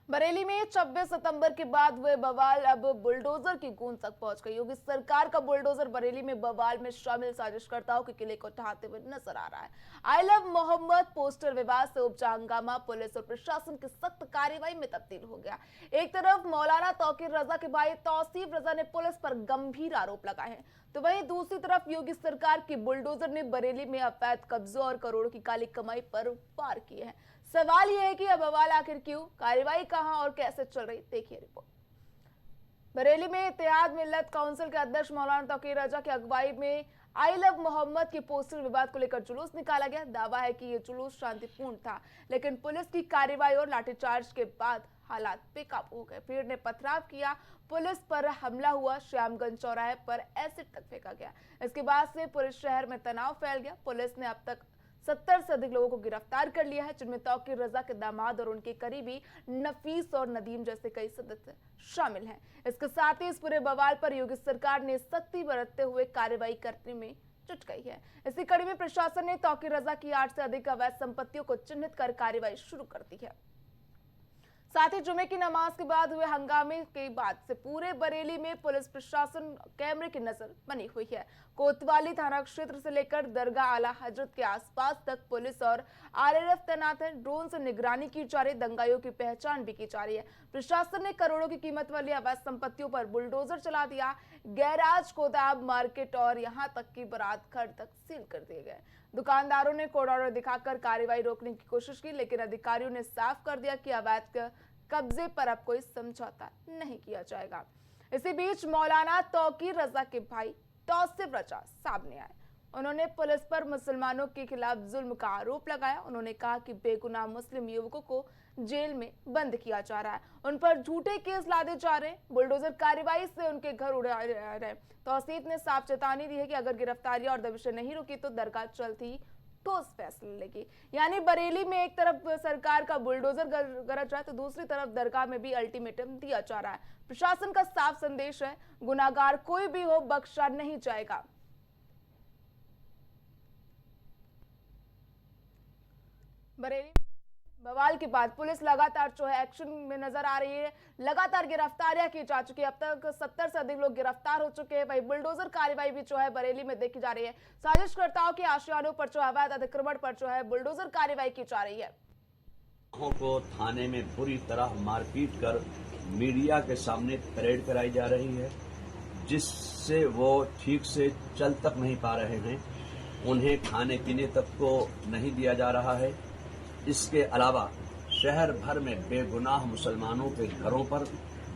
बरेली में 26 सितंबर के बाद हुए बवाल अब बुलडोजर की गूंज तक पहुंच गई। योगी सरकार का बुलडोजर बरेली में बवाल में शामिल साजिशकर्ताओं के किले को ढहाते हुए नजर आ रहा है। आई लव मोहम्मद पोस्टर विवाद से उपजा हंगामा पुलिस और प्रशासन की सख्त कार्रवाई में तब्दील हो गया। एक तरफ मौलाना तौकीर रजा के भाई तौसीफ रजा ने पुलिस पर गंभीर आरोप लगाए हैं, तो वहीं दूसरी तरफ योगी सरकार की बुलडोजर ने बरेली में अवैध कब्जों और करोड़ों की काली कमाई पर वार किए हैं। सवाल यह है कि अब बवाल आखिर क्यों, कार्रवाई कहां और कैसे चल रही, देखिए रिपोर्ट। बरेली में इत्तेहाद मिल्लत काउंसिल के अध्यक्ष मौलाना तौकीर रजा की अगुवाई में आई लव मोहम्मद के पोस्टर विवाद को लेकर जुलूस निकाला गया। दावा है कि यह जुलूस शांतिपूर्ण था, लेकिन पुलिस की कार्रवाई और लाठीचार्ज के बाद हालात बेकाबू हो गए। भीड़ ने पथराव किया, पुलिस पर हमला हुआ, श्यामगंज चौराहे पर एसिड तक फेंका गया। इसके बाद से पूरे शहर में तनाव फैल गया। पुलिस ने अब तक 70 से अधिक लोगों को गिरफ्तार कर लिया है, जिनमें तौकीर रजा के दामाद और उनके करीबी नफीस और नदीम जैसे कई सदस्य शामिल हैं। इसके साथ ही इस पूरे बवाल पर योगी सरकार ने सख्ती बरतते हुए कार्रवाई करने में जुट गई है। इसी कड़ी में प्रशासन ने तौकीर रजा की 8 से अधिक अवैध संपत्तियों को चिन्हित कर कार्रवाई शुरू कर दी है। साथ ही जुमे की नमाज के बाद हुए हंगामे के बाद से पूरे बरेली में पुलिस प्रशासन कैमरे की नजर बनी हुई है। कोतवाली थाना क्षेत्र से लेकर दरगाह आला हजरत के आसपास तक पुलिस और आरएएफ तैनात है। ड्रोन से निगरानी की जा रही, दंगाइयों की पहचान भी की जा रही है। प्रशासन ने करोड़ों की कीमत वाली अवैध संपत्तियों पर बुलडोजर चला दिया। गैराज, गोदाम, मार्केट और यहाँ तक की बारात घर तक सील कर दिए गए। दुकानदारों ने कोड ऑर्डर दिखाकर कार्रवाई रोकने की कोशिश की, लेकिन अधिकारियों ने साफ कर दिया कि अवैध कब्जे पर अब कोई समझौता नहीं किया जाएगा। इसी बीच मौलाना तौकीर रजा के भाई तौसीफ रजा सामने आए। उन्होंने पुलिस पर मुसलमानों के खिलाफ जुल्म का आरोप लगाया। उन्होंने कहा कि बेगुनाह मुस्लिम युवकों को जेल में बंद किया जा रहा है, उन पर झूठे केस लादे जा रहे हैं, बुलडोजर कार्रवाई से उनके घर उड़ाए जा रहे हैं। तौसीफ ने साफ चेतावनी दी है कि अगर गिरफ्तारियां और दबिशें नहीं रुकी तो दरगाह जल्द ही ठोस फैसले लेगी। यानी बरेली में एक तरफ सरकार का बुलडोजर गरज रहा है, तो दूसरी तरफ दरगाह में भी अल्टीमेटम दिया जा रहा है। प्रशासन का साफ संदेश है, गुनाहगार कोई भी हो बख्शा नहीं जाएगा। बरेली बवाल के बाद पुलिस लगातार जो है एक्शन में नजर आ रही है। लगातार गिरफ्तारियां की जा चुकी है। अब तक 70 से अधिक लोग गिरफ्तार हो चुके हैं। वही बुलडोजर कार्रवाई भी जो है बरेली में देखी जा रही है। साजिशकर्ताओं के आशियानों पर जो अवैध अतिक्रमण पर जो है बुलडोजर कार्रवाई की जा रही है। को थाने में बुरी तरह मारपीट कर मीडिया के सामने परेड कराई जा रही है, जिससे वो ठीक से चल तक नहीं पा रहे हैं। उन्हें खाने पीने तक को नहीं दिया जा रहा है। इसके अलावा शहर भर में बेगुनाह मुसलमानों के घरों पर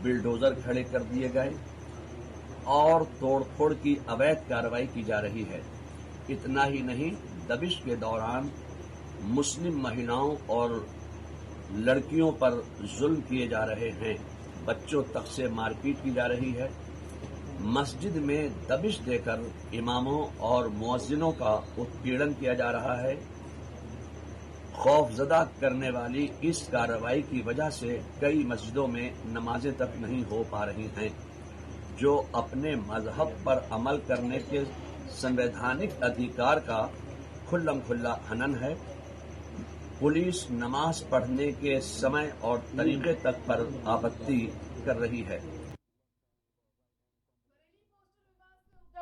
बिल्डोजर खड़े कर दिए गए और तोड़फोड़ की अवैध कार्रवाई की जा रही है। इतना ही नहीं, दबिश के दौरान मुस्लिम महिलाओं और लड़कियों पर जुल्म किए जा रहे हैं। बच्चों तक से मारपीट की जा रही है। मस्जिद में दबिश देकर इमामों और मुअज्जिनों का उत्पीड़न किया जा रहा है। खौफजदा करने वाली इस कार्रवाई की वजह से कई मस्जिदों में नमाजें तक नहीं हो पा रही हैं, जो अपने मजहब पर अमल करने के संवैधानिक अधिकार का खुल्लम खुल्ला हनन है। पुलिस नमाज पढ़ने के समय और तरीके तक पर आपत्ति कर रही है।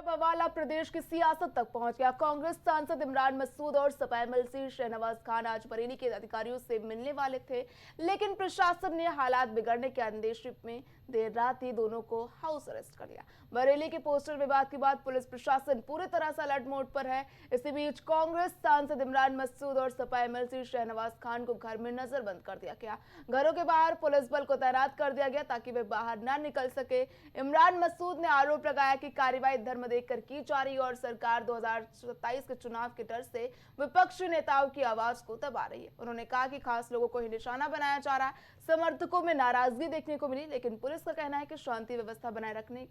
बवाल अब प्रदेश की सियासत तक पहुंच गया। कांग्रेस सांसद इमरान मसूद और सपा एमएलसी शहनवाज खान आज बरेली के अधिकारियों से मिलने वाले थे, लेकिन प्रशासन ने हालात बिगड़ने के अंदेशे में देर रात ही दोनों को हाउस अरेस्ट कर लिया। बरेली के पोस्टर विवाद के बाद पुलिस प्रशासन पूरी तरह से अलर्ट मोड पर है। इसी बीच कांग्रेस सांसद इमरान मसूद और सपा एमएलसी शहनवाज खान को घर में नजरबंद कर दिया गया। घरों के बाहर पुलिस बल को तैनात कर दिया गया ताकि वे बाहर न निकल सके। इमरान मसूद ने आरोप लगाया कि कार्रवाई धर्म देखकर की जा रही और सरकार 2027 के चुनाव के डर से विपक्षी नेताओं की आवाज को दबा रही है। उन्होंने कहा कि खास लोगों को ही निशाना बनाया जा रहा है। समर्थकों में नाराजगी देखने को मिली, लेकिन पुलिस का कहना है कि शांति व्यवस्था बनाए रखने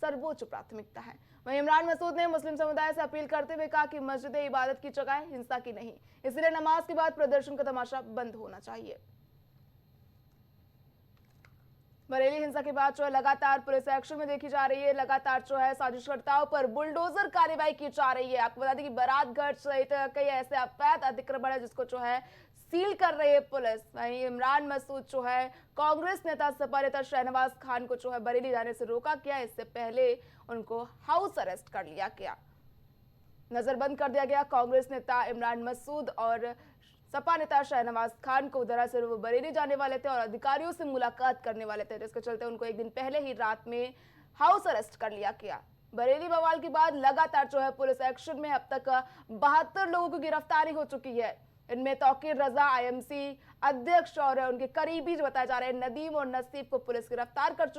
सर्वोच्च प्राथमिकता है। वहीं इमरान मसूद ने मुस्लिम समुदाय से अपील करते हुए कहा कि मस्जिद इबादत की जगह है, हिंसा की नहीं, इसलिए नमाज के बाद प्रदर्शन का तमाशा बंद होना चाहिए। बरेली हिंसा के बाद जो है लगातार पुलिस एक्शन में देखी जा रही है। लगातार जो है साजिशकर्ताओं पर बुलडोजर कार्रवाई की जा रही है। आपको बता दें कि बारात घर सहित कई ऐसे अवैध अतिक्रमण है जिसको जो है सील कर रही है पुलिस। वहीं इमरान मसूद जो है कांग्रेस नेता सपा नेता शहनवाज खान को जो है बरेली जाने से रोका गया। इससे पहले उनको हाउस अरेस्ट कर लिया गया, नजरबंद कर दिया गया। कांग्रेस नेता इमरान मसूद और सपा नेता शहनवाज खान को दरअसल वो बरेली जाने वाले थे और अधिकारियों से मुलाकात करने वाले थे, जिसके चलते उनको एक दिन पहले ही रात में हाउस अरेस्ट कर लिया गया। बरेली बवाल के बाद लगातार जो है पुलिस एक्शन में अब तक 72 लोगों की गिरफ्तारी हो चुकी है। इनमें तौकीर रजा आईएमसी अध्यक्ष और उनके करीबी जो बताए जा रहे हैं नदीम और नसीब को पुलिस गिरफ्तार कर चुकी है।